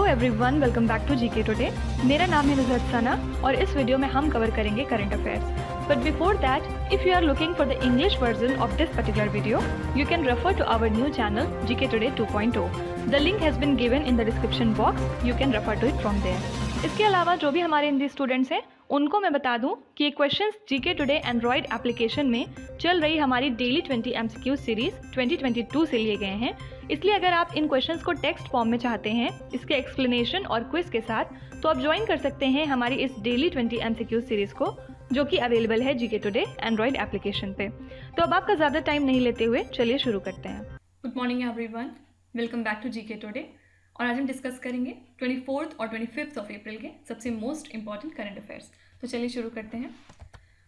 Everyone, welcome back to GK today. मेरा नाम है नुज़रत सना और इस वीडियो में हम कवर करेंगे current affairs. But before that, if you are looking for the English version of this particular video, you can refer to our new channel GK today 2.0। The link has been given in the description box, you can refer to it from there. इसके अलावा जो भी हमारे Hindi students हैं उनको मैं बता दूं कि ये questions GK today Android application में चल रही हमारी डेली 20 MCQ सीरीज 2022 से लिए गए हैं। इसलिए अगर आप इन क्वेश्चंस को टेक्स्ट फॉर्म में चाहते हैं इसके एक्सप्लेनेशन और क्विज के साथ, तो आप ज्वाइन कर सकते हैं हमारी इस डेली 20 MCQ सीरीज को, जो कि अवेलेबल है जीके टुडे एंड्रॉयड एप्लीकेशन पे। तो अब आपका ज़्यादा टाइम नहीं लेते हुए चलिए शुरू करते हैं। Good morning everyone, welcome back to GK today. और आज हम डिस्कस करेंगे 24 और 25 ऑफ अप्रैल के सबसे मोस्ट इंपॉर्टेंट करंट अफेयर्स। तो चलिए शुरू करते हैं।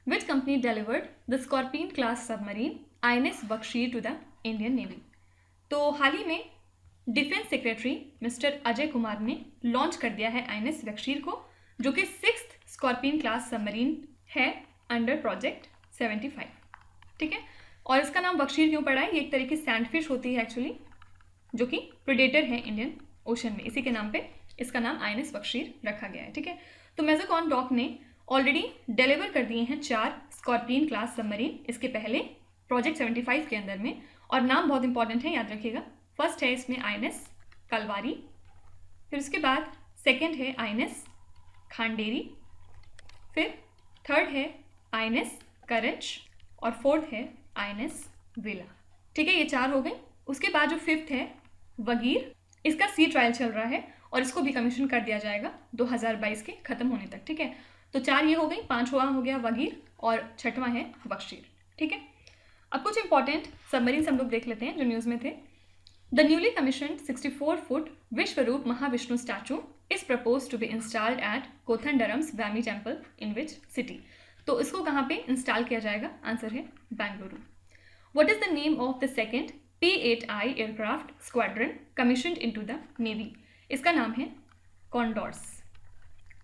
Which company delivered the Scorpene class submarine INS Vagsheer to the Indian navy. तो हाल ही में defence secretary mister Ajay Kumar ने लॉन्च कर दिया है INS बख्शीर को, जो कि 6th स्कॉर्पियन क्लास सबमरीन है अंडर प्रोजेक्ट 75। ठीक है, और इसका नाम बख्शीर क्यों पड़ा है? ये एक तरह की सैंडफिश होती है एक्चुअली, जो कि प्रेडेटर है इंडियन ओशन में। इसी के नाम पे इसका नाम INS बख्शीर रखा गया है। ठीक है, तो मैज़रकॉन डॉक ने ऑलरेडी डिलीवर कर दिए हैं 4 स्कॉर्पियन क्लास सबमरीन इसके पहले प्रोजेक्ट 75 के अंदर में, और नाम बहुत इंपॉर्टेंट है, याद रखिएगा। फर्स्ट है इसमें INS कलवारी, फिर उसके बाद सेकंड है INS खांडेरी, फिर थर्ड है INS करंज और फोर्थ है INS वेला। ठीक है, ये 4 हो गए। उसके बाद जो फिफ्थ है वगीर, इसका सी ट्रायल चल रहा है और इसको भी कमीशन कर दिया जाएगा 2022 के खत्म होने तक। ठीक है, तो 4 ये हो गई, 5वां हो गया वगीर और 6वां है बख्शीर। ठीक है, अब कुछ इंपॉर्टेंट सबमरीन हम लोग देख लेते हैं जो न्यूज़ में थे। The newly commissioned 64 foot Vishwaroop Mahavishnu statue is propose to be installed at Kothandaramaswamy temple in which city. तो इसको कहाँ पे इंस्टॉल किया जाएगा? आंसर है Bengaluru. What is the name of the second P-8I aircraft squadron commissioned into the navy? इसका नाम है कॉन्डोर्स।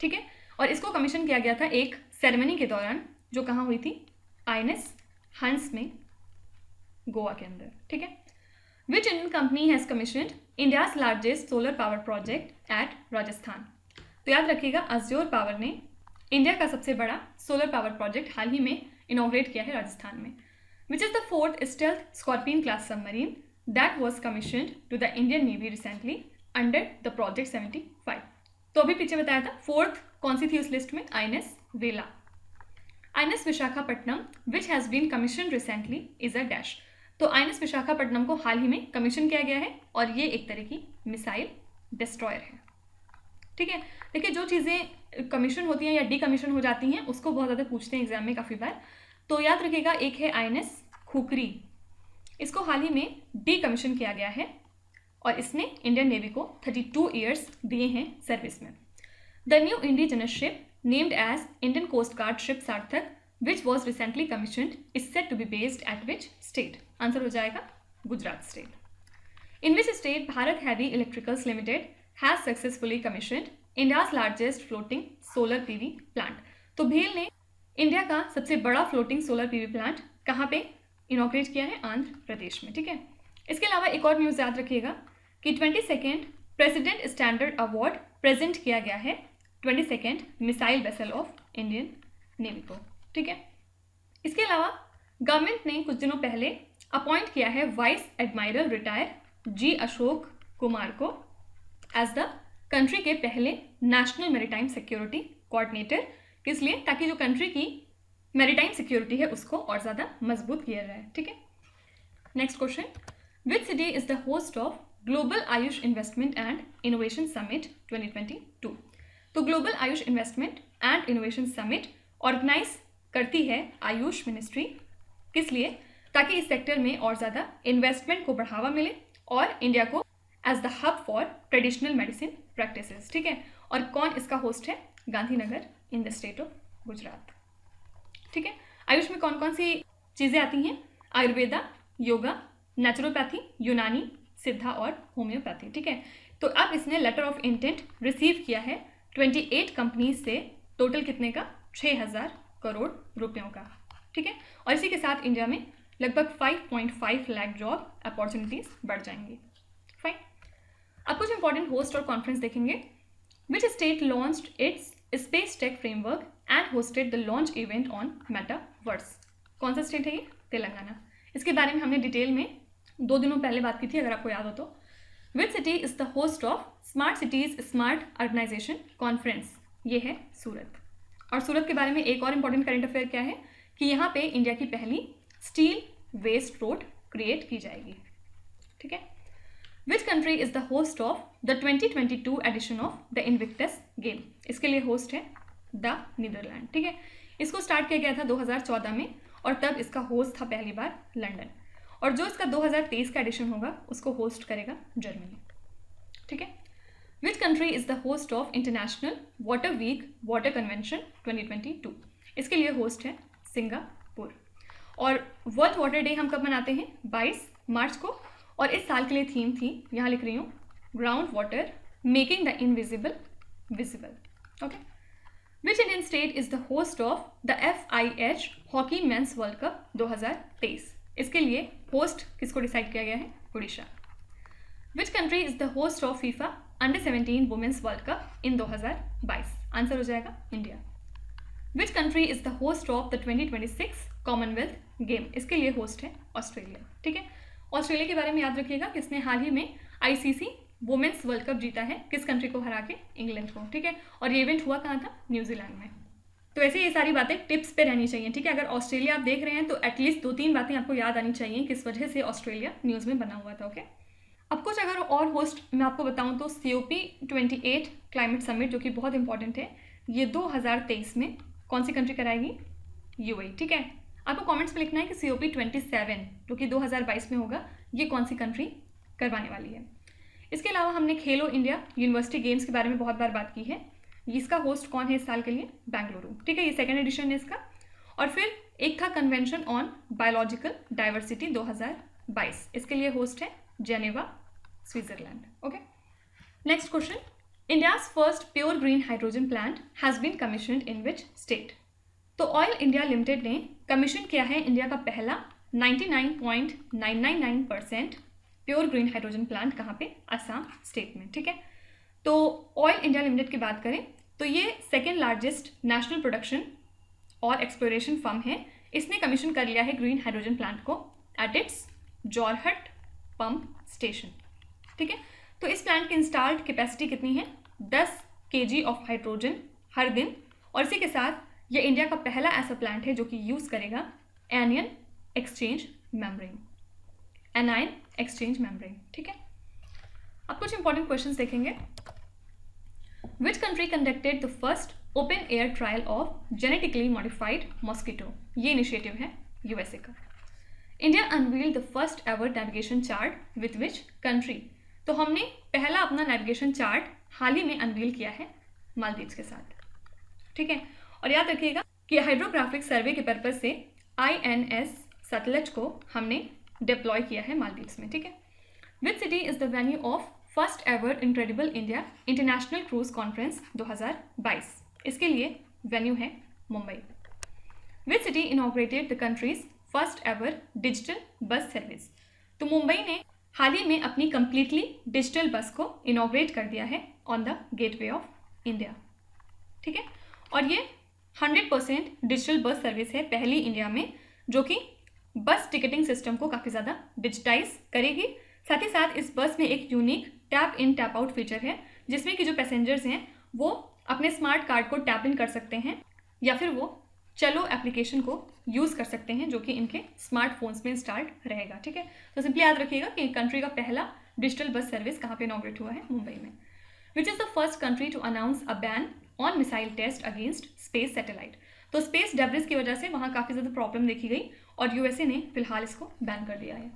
ठीक है, और इसको कमीशन किया गया था एक सेरेमनी के दौरान, जो कहाँ हुई थी? INS हंस में, गोवा के अंदर। ठीक है, which Indian company has commissioned India's largest solar power project at Rajasthan? तो याद रखिएगा, अज्योर पावर ने इंडिया का सबसे बड़ा सोलर पावर प्रोजेक्ट हाल ही में इनॉग्रेट किया है राजस्थान में। Which is the 4th stealth Scorpion class submarine that was commissioned to the Indian Navy recently under the Project 75? तो अभी पीछे बताया था 4th कौन सी थी उस लिस्ट में? INS वेला। INS Visakhapatnam which has been commissioned recently is a dash। तो INS विशाखापट्टनम को हाल ही में कमीशन किया गया है और ये एक तरह की मिसाइल डिस्ट्रॉयर है। ठीक है, देखिए जो चीज़ें कमीशन होती हैं या डी कमीशन हो जाती हैं उसको बहुत ज़्यादा पूछते हैं एग्जाम में काफ़ी बार। तो याद रखिएगा, एक है INS खुकरी, इसको हाल ही में डी कमीशन किया गया है और इसने इंडियन नेवी को 32 ईयर्स दिए हैं सर्विस में। The new indigenous ship named as Indian coast guard ship Sarthak which was recently commissioned is set to be based at which state? Answer हो जाएगा Gujarat state. In which state Bharat heavy electricals limited has successfully commissioned India's largest floating solar PV plant. तो भेल ने India का सबसे बड़ा floating solar PV plant कहाँ पे इनॉग्रेट किया है? आंध्र प्रदेश में। ठीक है, इसके अलावा एक और न्यूज़ याद रखिएगा कि 22nd president standard award present किया गया है 22nd missile vessel of Indian navy को। ठीक है, इसके अलावा गवर्नमेंट ने कुछ दिनों पहले अपॉइंट किया है vice admiral retire G Ashok Kumar को एज द कंट्री के पहले नेशनल मैरीटाइम सिक्योरिटी कोऑर्डिनेटर। किस लिए? ताकि जो कंट्री की मैरीटाइम सिक्योरिटी है उसको और ज़्यादा मजबूत किया जाए। ठीक है, next question, which city is the host of global Ayush investment and innovation summit 2022? तो global Ayush investment and innovation summit organise करती है आयुष मिनिस्ट्री। किस लिए? ताकि इस सेक्टर में और ज़्यादा इन्वेस्टमेंट को बढ़ावा मिले और इंडिया को as the hub for traditional medicine practices. ठीक है, और कौन इसका होस्ट है? Gandhinagar in the state of Gujarat. ठीक है, आयुष में कौन कौन सी चीज़ें आती हैं? आयुर्वेदा, योगा, नेचुरोपैथी, यूनानी, सिद्धा और होम्योपैथी। ठीक है, तो अब इसने लेटर ऑफ इंटेंट रिसीव किया है 28 कंपनीज से, टोटल कितने का? 6000 करोड़ रुपयों का। ठीक है, और इसी के साथ इंडिया में लगभग 5.5 लाख जॉब अपॉर्चुनिटीज बढ़ जाएंगी। फाइन, अब कुछ इंपॉर्टेंट होस्ट और कॉन्फ्रेंस देखेंगे। Which state launched it's space tech framework and hosted the launch event on metaverse. कौन सा स्टेट है ये? तेलंगाना। इसके बारे में हमने डिटेल में 2 दिनों पहले बात की थी, अगर आपको याद हो तो। Which city is the host of smart cities smart urbanisation conference? ये है सूरत। और सूरत के बारे में एक और इंपॉर्टेंट करंट अफेयर क्या है कि यहाँ पे इंडिया की पहली स्टील वेस्ट रोड क्रिएट की जाएगी। ठीक है। Which country is the host of the 2022 edition of the Invictus game? इसके लिए होस्ट है द नीदरलैंड। ठीक है। इसको स्टार्ट किया गया था 2014 में और तब इसका होस्ट था पहली बार लंदन, और जो इसका 2023 का एडिशन होगा उसको होस्ट करेगा जर्मनी। ठीक है। Which country is the host of international water week water convention 2022? इसके लिए होस्ट है सिंगापुर। और वर्ल्ड वाटर डे हम कब मनाते हैं? 22 मार्च को। और इस साल के लिए थीम थी, यहाँ लिख रही हूँ, ground water making the invisible visible. Okay. Which Indian state is the host of the FIH hockey men's world cup 2023? इसके लिए होस्ट किसको डिसाइड किया गया है? Orissa. Which country is the host of FIFA अंडर-17 women's world cup in 2022? Answer हो जाएगा India. Which country is the host of the 2026 commonwealth game? इसके लिए होस्ट है ऑस्ट्रेलिया। ठीक है। ऑस्ट्रेलिया के बारे में याद रखिएगा कि इसने हाल ही में ICC वुमेन्स वर्ल्ड कप जीता है। किस कंट्री को हरा के? इंग्लैंड को। ठीक है। और ये इवेंट हुआ कहाँ था? न्यूजीलैंड में। तो ऐसे ये सारी बातें टिप्स पे रहनी चाहिए। ठीक है। अगर ऑस्ट्रेलिया आप देख रहे हैं तो एटलीस्ट 2-3 बातें आपको याद आनी चाहिए किस वजह से ऑस्ट्रेलिया न्यूज़ में बना हुआ था। ओके। अब कुछ अगर और होस्ट मैं आपको बताऊं तो COP28 क्लाइमेट समिट, जो कि बहुत इंपॉर्टेंट है, ये 2023 में कौन सी कंट्री कराएगी? UAE। ठीक है। आपको कमेंट्स में लिखना है कि COP27 जो कि 2022 में होगा, ये कौन सी कंट्री करवाने वाली है। इसके अलावा हमने खेलो इंडिया यूनिवर्सिटी गेम्स के बारे में बहुत बार बात की है। इसका होस्ट कौन है इस साल के लिए? बेंगलुरु। ठीक है। ये 2nd एडिशन है इसका। और फिर एक था कन्वेंशन ऑन बायोलॉजिकल डाइवर्सिटी 2022, इसके लिए होस्ट है Geneva, Switzerland. Okay. Next question, India's first pure green hydrogen plant has been commissioned in which state? तो ऑयल इंडिया लिमिटेड ने कमीशन किया है इंडिया का पहला 99.999% प्योर ग्रीन हाइड्रोजन प्लांट। कहाँ पे? असम स्टेट में। ठीक है। तो ऑयल इंडिया लिमिटेड की बात करें तो ये 2nd लार्जेस्ट नेशनल प्रोडक्शन और एक्सप्लोरेशन फर्म है। इसने कमीशन कर लिया है ग्रीन हाइड्रोजन प्लांट को at its Jorhat pump station. ठीक है। तो इस प्लांट की इंस्टॉल्ड कैपेसिटी कितनी है? 10 kg ऑफ हाइड्रोजन हर दिन। और इसी के साथ ये इंडिया का पहला ऐसा प्लांट है जो कि यूज़ करेगा anion exchange membrane, anion exchange membrane. ठीक है। अब कुछ इंपॉर्टेंट क्वेश्चंस देखेंगे। Which country conducted the first open air trial of genetically modified mosquito? ये इनिशिएटिव है USA का। India unveiled the first ever navigation chart with which country? तो हमने पहला अपना नेविगेशन चार्ट हाल ही में अनवील किया है मालदीव्स के साथ। ठीक है। और याद रखिएगा कि हाइड्रोग्राफिक सर्वे के पर्पज से INS सतलज को हमने डिप्लॉय किया है मालदीव्स में। ठीक है। विच city is the venue of first ever incredible India international cruise conference 2022? इसके लिए वेन्यू है Mumbai. Which city inaugurated the countries first ever digital bus service? तो मुंबई ने हाल ही में अपनी कंप्लीटली डिजिटल बस को इनॉग्रेट कर दिया है on the gateway of India. ठीक है। और ये 100% डिजिटल बस सर्विस है पहली इंडिया में, जो कि बस टिकटिंग सिस्टम को काफ़ी ज़्यादा डिजिटाइज करेगी। साथ ही साथ इस बस में एक unique tap in tap out feature है, जिसमें कि जो पैसेंजर्स हैं वो अपने स्मार्ट कार्ड को टैप इन कर सकते हैं या फिर वो चलो एप्लीकेशन को यूज़ कर सकते हैं, जो कि इनके स्मार्टफोन्स में इंस्टॉल्ड रहेगा। ठीक है। तो सिंपली याद रखिएगा कि कंट्री का पहला डिजिटल बस सर्विस कहाँ पे इनॉग्रेट हुआ है? मुंबई में। Which is the first country to announce a ban on missile test against space satellite? तो स्पेस डेब्रिस की वजह से वहाँ काफ़ी ज़्यादा प्रॉब्लम देखी गई और USA ने फिलहाल इसको बैन कर दिया है।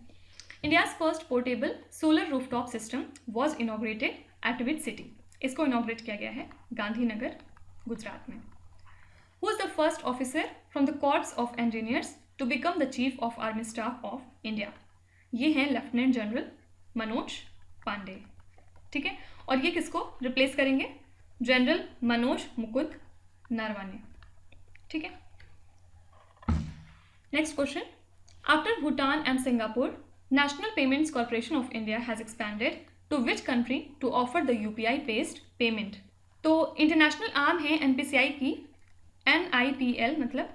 India's first portable solar rooftop system was inaugurated at which city? इसको इनॉग्रेट किया गया है गांधीनगर, गुजरात में। Who is the first officer from the corps of engineers to become the chief of army staff of India? ये हैं lieutenant general Manoj Pandey. ठीक है। और ये किसको रिप्लेस करेंगे? जनरल मनोज मुकुंद नरवाने। ठीक है। Next question, after Bhutan and Singapore, national payments corporation of India has expanded to which country to offer the UPI based payment. तो इंटरनेशनल आर्म है NPCI की, NIPL मतलब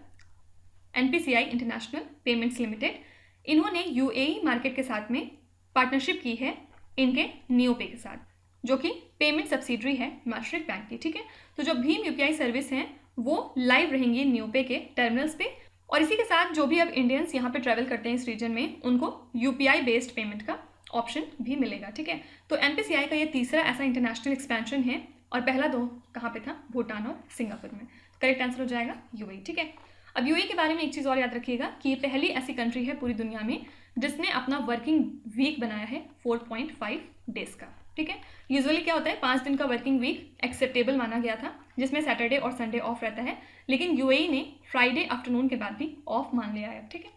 NPCI इंटरनेशनल पेमेंट्स लिमिटेड। इन्होंने UAE market के साथ में partnership की है इनके नियोपे के साथ, जो कि पेमेंट सब्सिडरी है मार्शरिक बैंक की, ठीक है। तो जो भीम UPI सर्विस हैं वो लाइव रहेंगी नियोपे के टर्मिनल्स पे, और इसी के साथ जो भी अब इंडियंस यहाँ पे ट्रैवल करते हैं इस रीजन में उनको UPI बेस्ड पेमेंट का ऑप्शन भी मिलेगा, ठीक है। तो NPCI का ये तीसरा ऐसा इंटरनेशनल एक्सपेंशन है, और पहला दो कहाँ पे था, भूटान और सिंगापुर में। करेक्ट आंसर हो जाएगा UAE, ठीक है। अब UAE के बारे में एक चीज़ और याद रखिएगा कि ये पहली ऐसी कंट्री है पूरी दुनिया में जिसने अपना वर्किंग वीक बनाया है 4.5 डेज का, ठीक है। यूजुअली क्या होता है, 5 दिन का वर्किंग वीक एक्सेप्टेबल माना गया था, जिसमें सैटरडे और संडे ऑफ रहता है, लेकिन UAE ने फ्राइडे आफ्टरनून के बाद भी ऑफ मान लिया है, ठीक है।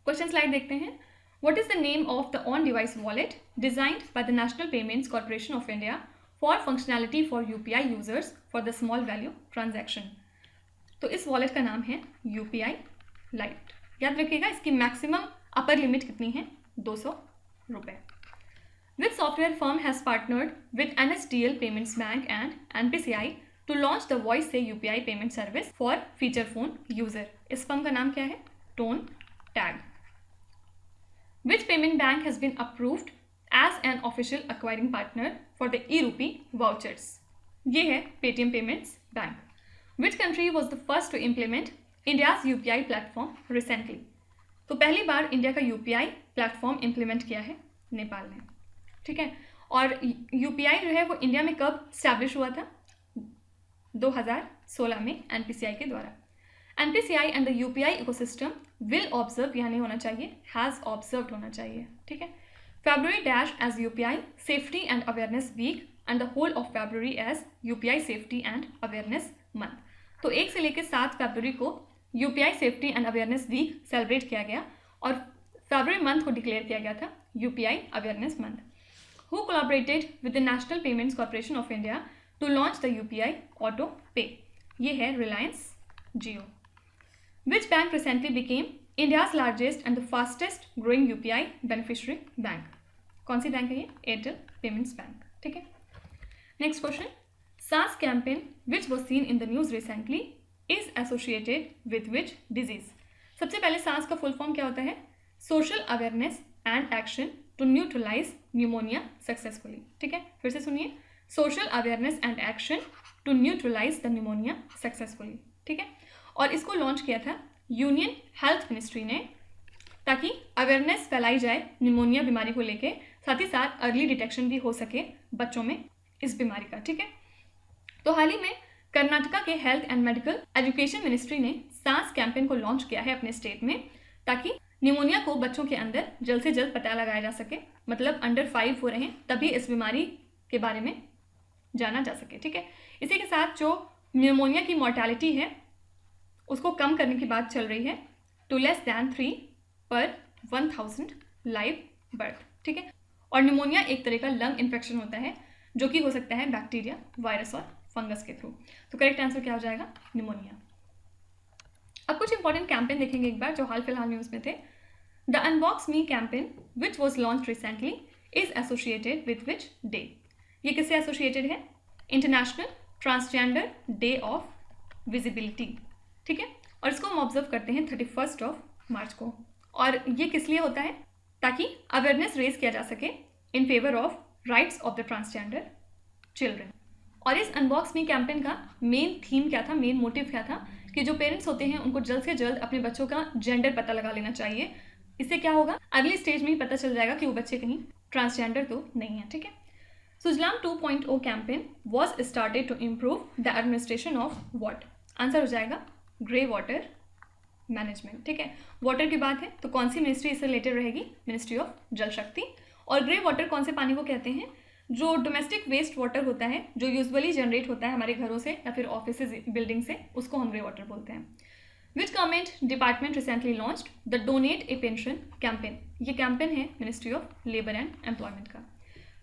क्वेश्चन स्लाइड देखते हैं। What is the name of the on device wallet designed by the national payments corporation of India for functionality for UPI users for the small value transaction. तो इस वॉलेट का नाम है UPI लाइट। याद रखिएगा इसकी मैक्सिमम अपर लिमिट कितनी है, 200 रुपये। Which software firm has partnered with NSDL Payments Bank and NPCI to launch the Voice से UPI payment service for feature phone user? इस फर्म का नाम क्या है, Tone Tag. Which payment bank has been approved as an official acquiring partner for the e-rupee vouchers? ये है Paytm Payments Bank. Which country was the first to implement India's UPI platform recently? तो पहली बार India का UPI platform implement किया है नेपाल ने, ठीक है। और UPI जो है वो इंडिया में कब स्टैब्लिश हुआ था, 2016 में NPCI के द्वारा। NPCI and the UPI ecosystem will observe, यानी होना चाहिए हैज़ ऑब्जर्व्ड होना चाहिए, ठीक है। February dash as UPI safety and awareness week and the whole of February as UPI safety and awareness month. तो 1 से लेकर 7 फरवरी को UPI safety and awareness week celebrate किया गया, और फरवरी मंथ को डिक्लेयर किया गया था UPI awareness month. Who collaborated with the National Payments Corporation of India to launch the UPI Auto Pay? ये है Reliance Jio. Which bank recently became India's largest and the fastest growing UPI beneficiary bank? कौन सी bank है ये, Airtel Payments Bank, ठीक है। Next question. SARS campaign which was seen in the news recently is associated with which disease? सबसे पहले SARS का full form क्या होता है, Social Awareness and Action to neutralise pneumonia successfully, ठीक है। फिर से सुनिए, social awareness and action to neutralise the pneumonia successfully, ठीक है। और इसको लॉन्च किया था यूनियन हेल्थ मिनिस्ट्री ने, ताकि अवेयरनेस फैलाई जाए न्यूमोनिया बीमारी को लेके, साथ ही साथ अर्ली डिटेक्शन भी हो सके बच्चों में इस बीमारी का, ठीक है। तो हाल ही में कर्नाटका के health and medical education ministry ने SARS कैंपेन को लॉन्च किया है अपने स्टेट में, ताकि निमोनिया को बच्चों के अंदर जल्द से जल्द पता लगाया जा सके, मतलब अंडर 5 हो रहे हैं तभी इस बीमारी के बारे में जाना जा सके, ठीक है। इसी के साथ जो न्यूमोनिया की मॉर्टेलिटी है उसको कम करने की बात चल रही है टू लेस दैन 3 पर 1000 लाइव बर्थ, ठीक है। और न्यूमोनिया एक तरह का लंग इन्फेक्शन होता है जो कि हो सकता है बैक्टीरिया, वायरस और फंगस के थ्रू। तो करेक्ट आंसर क्या हो जाएगा, न्यूमोनिया। अब कुछ इंपॉर्टेंट कैंपेन देखेंगे एक बार जो हाल फिलहाल न्यूज़ में थे। The unbox me campaign which was launch recently is associated with which day? ये किससे एसोसिएटेड है, international transgender day of visibility, ठीक है। और इसको हम ऑब्जर्व करते हैं 31 मार्च को, और ये किस लिए होता है, ताकि अवेयरनेस रेज किया जा सके in favour of rights of the transgender children. और इस अनबॉक्स मी कैंपेन का मेन थीम क्या था, मेन मोटिव क्या था, कि जो पेरेंट्स होते हैं उनको जल्द से जल्द अपने बच्चों का जेंडर पता लगा लेना चाहिए। इससे क्या होगा, अगली स्टेज में ही पता चल जाएगा कि वो बच्चे कहीं ट्रांसजेंडर तो नहीं है, ठीक है। Sujalam 2.0 campaign was started to improve the administration of what? Answer हो जाएगा ग्रे वाटर मैनेजमेंट, ठीक है। वाटर की बात है तो कौन सी मिनिस्ट्री इससे रिलेटेड रहेगी, मिनिस्ट्री ऑफ जल शक्ति। और ग्रे वाटर कौन से पानी को कहते हैं, जो डोमेस्टिक वेस्ट वाटर होता है जो यूजुअली जनरेट होता है हमारे घरों से या फिर ऑफिस बिल्डिंग से, उसको हम ग्रे वाटर बोलते हैं। Which government department recently launched the donate a pension campaign? ये कैंपेन है ministry of labour and employment का।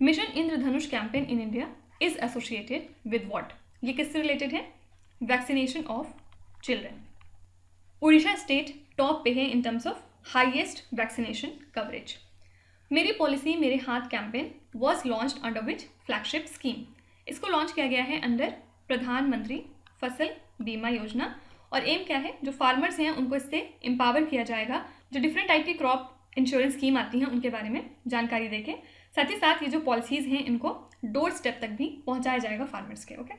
Mission Indradhanush campaign in India is associated with what? ये किससे रिलेटेड है, vaccination of children. Orissa state top पे है in terms of highest vaccination coverage. Meri policy Mere Haath campaign was launched under which flagship scheme. इसको launch किया गया है अंडर प्रधानमंत्री फसल बीमा योजना। और एम क्या है, जो फार्मर्स हैं उनको इससे एम्पावर किया जाएगा, जो डिफरेंट टाइप की क्रॉप इंश्योरेंस स्कीम आती हैं उनके बारे में जानकारी देके, साथ ही साथ ये जो पॉलिसीज़ हैं इनको डोर स्टेप तक भी पहुंचाया जाएगा फार्मर्स के। Okay,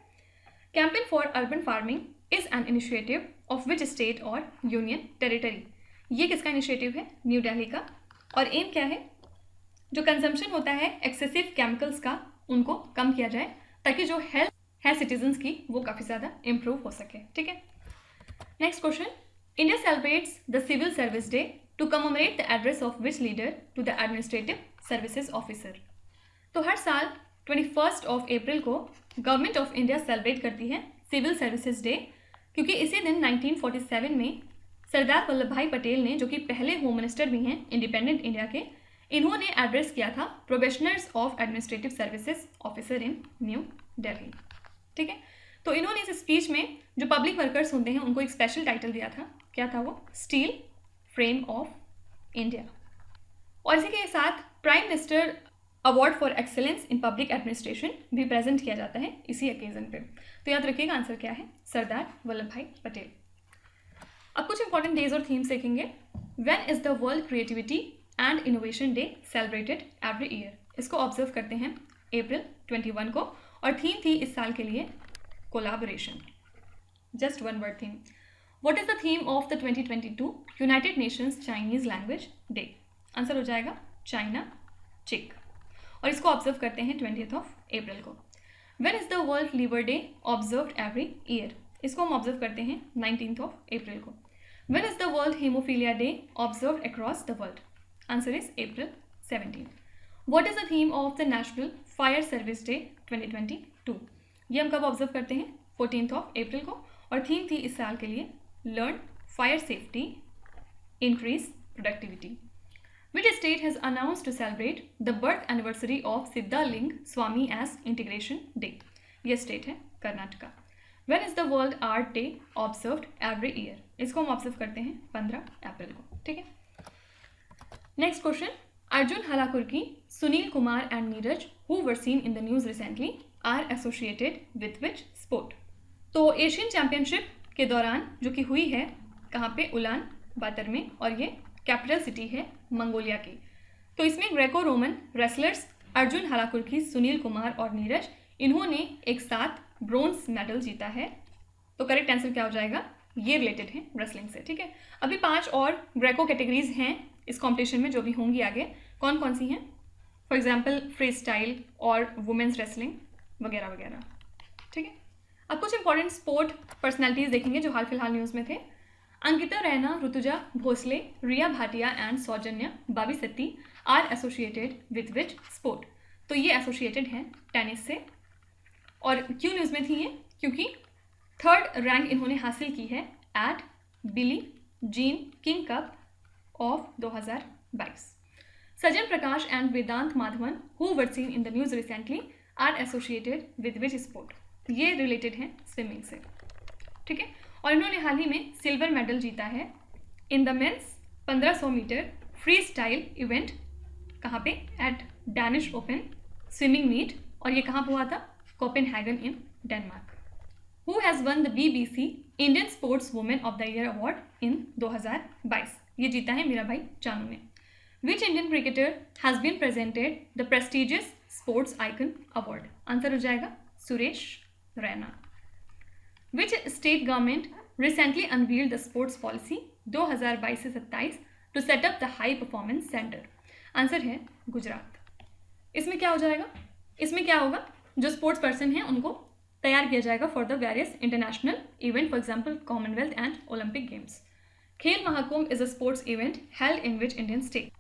campaign for urban farming is an initiative of which state और यूनियन टेरिटरी। ये किसका इनिशिएटिव है, न्यू दिल्ली का। और एम क्या है, जो कंजम्पशन होता है एक्सेसिव केमिकल्स का उनको कम किया जाए ताकि जो हेल्थ है सिटीजन्स की वो काफ़ी ज़्यादा इम्प्रूव हो सके। ठीक है, next question, India celebrates the civil service day to commemorate the address of which leader to the administrative services officer. तो हर साल 21 अप्रैल को गवर्नमेंट ऑफ इंडिया सेलिब्रेट करती है सिविल सर्विसेज डे, क्योंकि इसी दिन 1947 में सरदार वल्लभ भाई पटेल ने, जो कि पहले होम मिनिस्टर भी हैं इंडिपेंडेंट इंडिया के, इन्होंने एड्रेस किया था probationers of administrative services officer in new Delhi. ठीक है, तो इन्होंने इस स्पीच में जो पब्लिक वर्कर्स होते हैं उनको एक स्पेशल टाइटल दिया था। क्या था वो, स्टील फ्रेम ऑफ इंडिया। और इसी के साथ prime minister award for excellence in public administration भी प्रेजेंट किया जाता है इसी ओकेजन पे। तो याद रखिएगा आंसर क्या है, सरदार वल्लभ भाई पटेल। अब कुछ इंपॉर्टेंट डेज और थीम्स देखेंगे। When is the world creativity and innovation day celebrated every year. इसको ऑब्जर्व करते हैं अप्रैल 21 को, और थीम थी इस साल के लिए collaboration. Just one word theme. What is the theme of the 2022 United Nations Chinese language day. Answer हो जाएगा चाइना चिक। और इसको ऑब्जर्व करते हैं 20 अप्रैल को। When is the world liver day observed every year. इसको हम ऑब्जर्व करते हैं 19 अप्रैल को। When is the world haemophilia day observed across the world. Answer is April 17। What is the theme of the national fire service day 2022। ये हम कब observe करते हैं, 14 अप्रैल को। और थीम थी इस साल के लिए learn fire safety increase productivity. Which state has announced to celebrate the birth anniversary of Siddhaling Swami as Integration Day? ये स्टेट है Karnataka. When is the World Art Day observed every year? इसको हम observe करते हैं 15 अप्रैल को। ठीक है, next question, Arjun Halakurki, Sunil Kumar and Neeraj who were seen in the news recently are associated with which sport? तो एशियन चैंपियनशिप के दौरान जो कि हुई है कहाँ पे, उलान बातर में, और ये कैपिटल सिटी है मंगोलिया की। तो इसमें Greco Roman wrestlers Arjun Halakurki, Sunil Kumar और नीरज, इन्होंने एक साथ ब्रोंज मेडल जीता है। तो करेक्ट आंसर क्या हो जाएगा, ये रिलेटेड है रेसलिंग से। ठीक है, अभी 5 और ग्रेको कैटेगरीज हैं इस कॉम्पिटिशन में जो भी होंगी आगे। कौन कौन सी हैं, फॉर एग्जाम्पल फ्री स्टाइल और वुमेन्स रेसलिंग वगैरह वगैरह। ठीक है, अब कुछ इंपॉर्टेंट स्पोर्ट पर्सनैलिटीज देखेंगे जो हाल फिलहाल न्यूज़ में थे। Ankita Raina, Rutuja Bhosale, Riya Bhatia and Saujanya Bavisetti are associated with which sport. तो ये एसोसिएटेड हैं टेनिस से। और क्यों न्यूज़ में थी ये, क्योंकि 3rd रैंक इन्होंने हासिल की है at Billie Jean King cup of 2022। Sajan Prakash and Vedaant Madhavan who were seen in the news recently are associated with which sport. ये रिलेटेड हैं स्विमिंग से। ठीक है, और इन्होंने हाल ही में सिल्वर मेडल जीता है in the men's 1500 metre free style event. कहाँ पे, at Danish open swimming meet, और ये कहाँ पे हुआ था, Copenhagen in Denmark. Who has won the BBC Indian sports women of the year award in 2022। ये जीता है मीरा भाई चानू ने। Which Indian cricketer has been presented the prestigious sports icon award. Answer हो जाएगा Suresh Raina. Which state government recently unveiled the sports policy 2022 से 27 to set up the high performance center? Answer है गुजरात। इसमें क्या हो जाएगा, इसमें क्या होगा, जो स्पोर्ट्स पर्सन हैं उनको तैयार किया जाएगा for the various international event, for example Commonwealth and Olympic games. Khel Mahakumbh is a sports event held in which Indian state.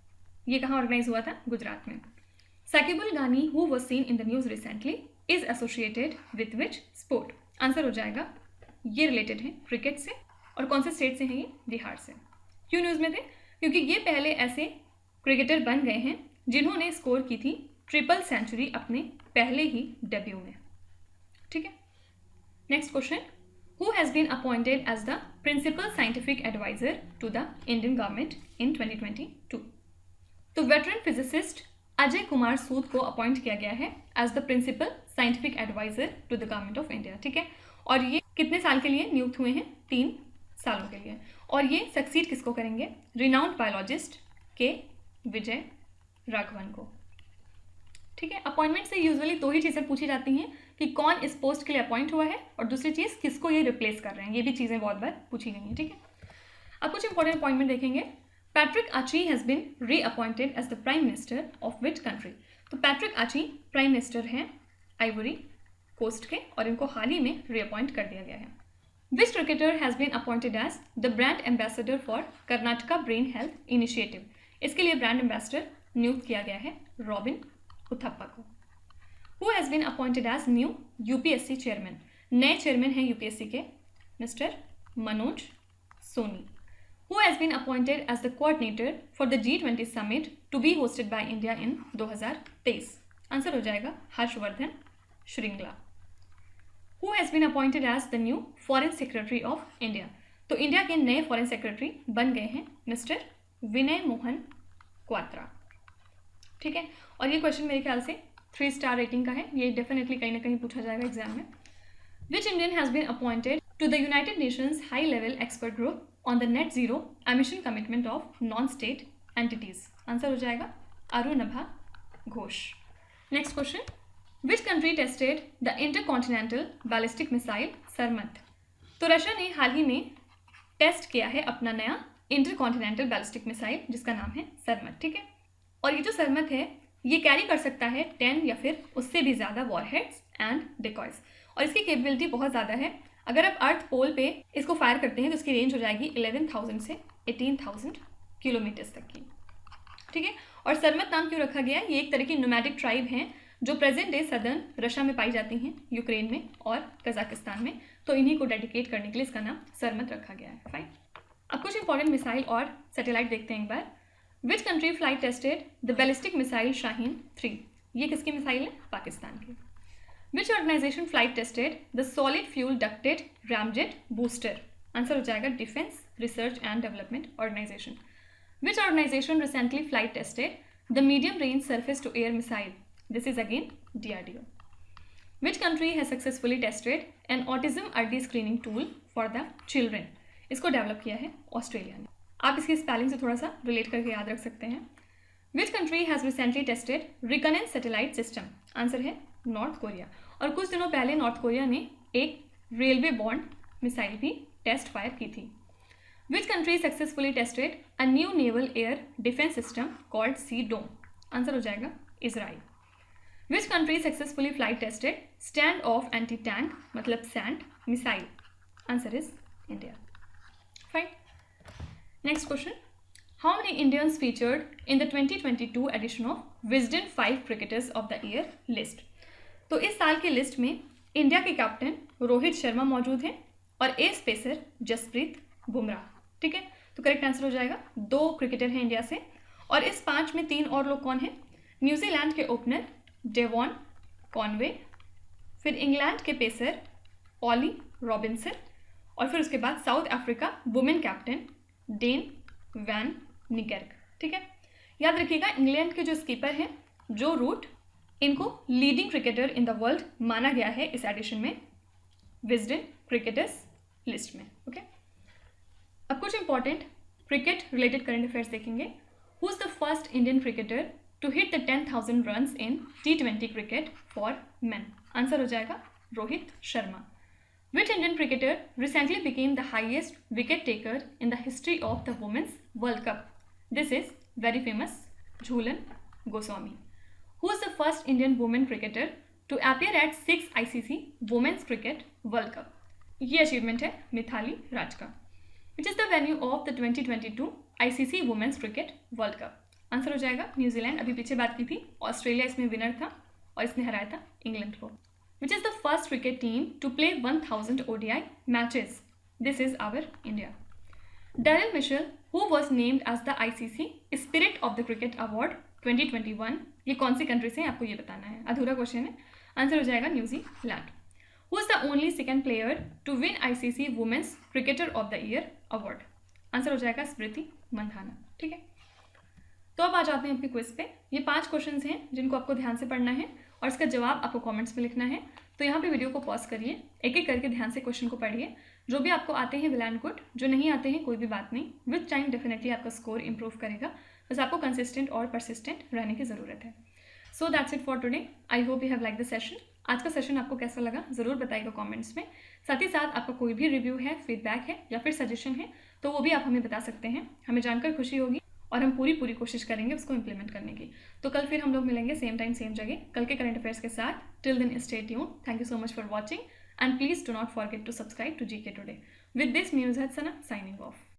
ये कहाँ ऑर्गेनाइज हुआ था, गुजरात में। Sakibul Gani who was seen in the news recently is associated with which sport. Answer हो जाएगा, ये related है cricket से। और कौन से स्टेट से हैं ये, बिहार से। क्यों न्यूज़ में थे, क्योंकि ये पहले ऐसे क्रिकेटर बन गए हैं जिन्होंने स्कोर की थी ट्रिपल सेंचुरी अपने पहले ही डेब्यू में। ठीक है, next question, who has been appointed as the principal scientific adviser to the Indian government in 2022। तो वेटरन फिजिसिस्ट अजय कुमार सूद को अपॉइंट किया गया है as the principal scientific adviser to the government of India, ठीक है। और ये कितने साल के लिए नियुक्त हुए हैं? 3 सालों के लिए। और ये सक्सीड किसको करेंगे? रिनाउंड बायोलॉजिस्ट के विजय राघवन को, ठीक है। अपॉइंटमेंट से यूजुअली 2 ही चीज़ें पूछी जाती हैं कि कौन इस पोस्ट के लिए अपॉइंट हुआ है और दूसरी चीज़ किसको ये रिप्लेस कर रहे हैं। ये भी चीज़ें बहुत बार पूछी गई हैं, ठीक है। अब कुछ इंपॉर्टेंट अपॉइंटमेंट देखेंगे। Patrick Achi has been reappointed as the prime minister of which country? तो पैट्रिक आची प्राइम मिनिस्टर हैं आइवरी कोस्ट के और इनको हाल ही में रीअपॉइंट कर दिया गया है। Which cricketer has been appointed as the brand ambassador for Karnataka brain health initiative? इसके लिए ब्रांड एम्बेसडर नियुक्त किया गया है रॉबिन उथप्पा को। Who has been appointed as new UPSC chairman? नए चेयरमैन हैं यूपीएससी के mister Manoj Soni. Who has been appointed as the coordinator for the G20 summit to be hosted by India in 2023? Answer हो जाएगा Harshvardhan Shringla. Who has been appointed as the new foreign secretary of India? तो India के नए foreign secretary बन गए हैं mister विनय मोहन क्वात्रा, ठीक है। और ये क्वेश्चन मेरे ख्याल से 3 स्टार रेटिंग का है, ये डेफिनेटली कहीं ना कहीं पूछा जाएगा एग्जाम में। Which Indian has been appointed to the United Nations High Level Expert Group on the Net Zero Emission Commitment of Non-State Entities? Answer हो जाएगा Arunabha Ghosh. Next question, which country tested the intercontinental ballistic missile Sarmat? तो Russia ने हाल ही में test किया है अपना नया इंटरकॉन्टिनेंटल बैलिस्टिक मिसाइल जिसका नाम है सरमत, ठीक है। और ये जो सरमत है ये कैरी कर सकता है 10 या फिर उससे भी ज़्यादा वॉरहेड्स एंड डिकॉयज, और इसकी कैपेबिलिटी बहुत ज़्यादा है। अगर आप अर्थ पोल पे इसको फायर करते हैं तो इसकी रेंज हो जाएगी 11,000 से 18,000 किलोमीटर्स तक की, ठीक है। और सरमत नाम क्यों रखा गया? ये एक तरह की नोमैडिक ट्राइब हैं जो प्रेजेंट डे सदर्न रशिया में पाई जाती हैं, यूक्रेन में और कजाकिस्तान में, तो इन्हीं को डेडिकेट करने के लिए इसका नाम सरमत रखा गया है। फाइन। अब कुछ इंपॉर्टेंट मिसाइल और सैटेलाइट देखते हैं एक बार। Which country flight tested the ballistic missile Shaheen 3? ये किसकी मिसाइल है? पाकिस्तान की। Which organization flight tested the solid fuel ducted ramjet booster? Answer हो जाएगा defence research and development organisation. Which organization recently flight tested the medium range surface to air missile? This is again DRDO. Which country has successfully tested an autism early screening tool for the children? इसको develop किया है Australia ने। आप इसकी spelling से थोड़ा सा relate करके याद रख सकते हैं। Which country has recently tested reconnaissance satellite system? Answer है नॉर्थ कोरिया। और कुछ दिनों पहले नॉर्थ कोरिया ने एक रेलवे बॉन्ड मिसाइल भी टेस्ट फायर की थी। Which country successfully tested a new naval air defence system called sea dome? Answer हो जाएगा Israel. Which country successfully flight tested stand off anti tank मतलब SANT missile? Answer is India. Fine. Next question, how many Indians featured in the 2022 edition of Wisden 5 cricketers of the year list? तो इस साल की list में India के captain Rohit Sharma मौजूद हैं और एस पेसर जसप्रीत बुमराह, ठीक है। तो करेक्ट आंसर हो जाएगा 2 क्रिकेटर हैं इंडिया से। और इस 5 में 3 और लोग कौन हैं? न्यूजीलैंड के ओपनर डेवॉन कॉनवे, फिर इंग्लैंड के पेसर ऑली रॉबिन्सन, और फिर उसके बाद South Africa women captain Dane van Niekerk, ठीक है। याद रखिएगा इंग्लैंड के जो स्कीपर हैं जो रूट, इनको leading cricketer in the world माना गया है इस एडिशन में विजडन क्रिकेटर्स लिस्ट में, ओके। अब कुछ important cricket related current affairs देखेंगे। Who is the first Indian cricketer to hit the 10,000 runs in T20 cricket for men? Answer हो जाएगा Rohit Sharma. Which Indian cricketer recently became the highest wicket taker in the history of the women's world cup? This is very famous Jhulan Goswami. Who is the first Indian women cricketer to appear at 6 ICC Women's Cricket World Cup? ये achievement है मिथाली राज का। Which is the venue of the 2022 ICC Women's Cricket World Cup? Answer हो जाएगा New Zealand. अभी पीछे बात की थी, ऑस्ट्रेलिया इसमें विनर था और इसने हराया था इंग्लैंड को। Which is the first cricket team to play 1000 ODI matches? This is our India. Daryl Mitchell, who was named as the ICC Spirit of the Cricket Award 2021, ये कौन सी कंट्री से आपको ये बताना है, अधूरा क्वेश्चन है। आंसर हो जाएगा New Zealand. Who is the only second player to win ICC women's cricketer of the year award? Answer हो जाएगा स्मृति मंधाना, ठीक है। तो अब आ जाते हैं आपके क्विज पे। ये 5 क्वेश्चंस हैं जिनको आपको ध्यान से पढ़ना है और इसका जवाब आपको कमेंट्स में लिखना है। तो यहाँ पे वीडियो को पॉज करिए, एक एक करके ध्यान से क्वेश्चन को पढ़िए। जो भी आपको आते हैं वेल एंड गुड, जो नहीं आते हैं कोई भी बात नहीं, विद टाइम डेफिनेटली आपका स्कोर इंप्रूव करेगा। बस आपको कंसिस्टेंट और परसिस्टेंट रहने की ज़रूरत है। So that's it for today. I hope you have like the session. आज का सेशन आपको कैसा लगा ज़रूर बताइएगा कमेंट्स में। साथ ही साथ आपका कोई भी रिव्यू है, फीडबैक है या फिर सजेशन है तो वो भी आप हमें बता सकते हैं। हमें जानकर खुशी होगी और हम पूरी कोशिश करेंगे उसको इम्प्लीमेंट करने की। तो कल फिर हम लोग मिलेंगे सेम टाइम सेम जगह कल के करंट अफेयर्स के साथ। Till then stay tune. Thank you so much for watching and please do not forget to subscribe to GK today. With this, me is Sana signing off.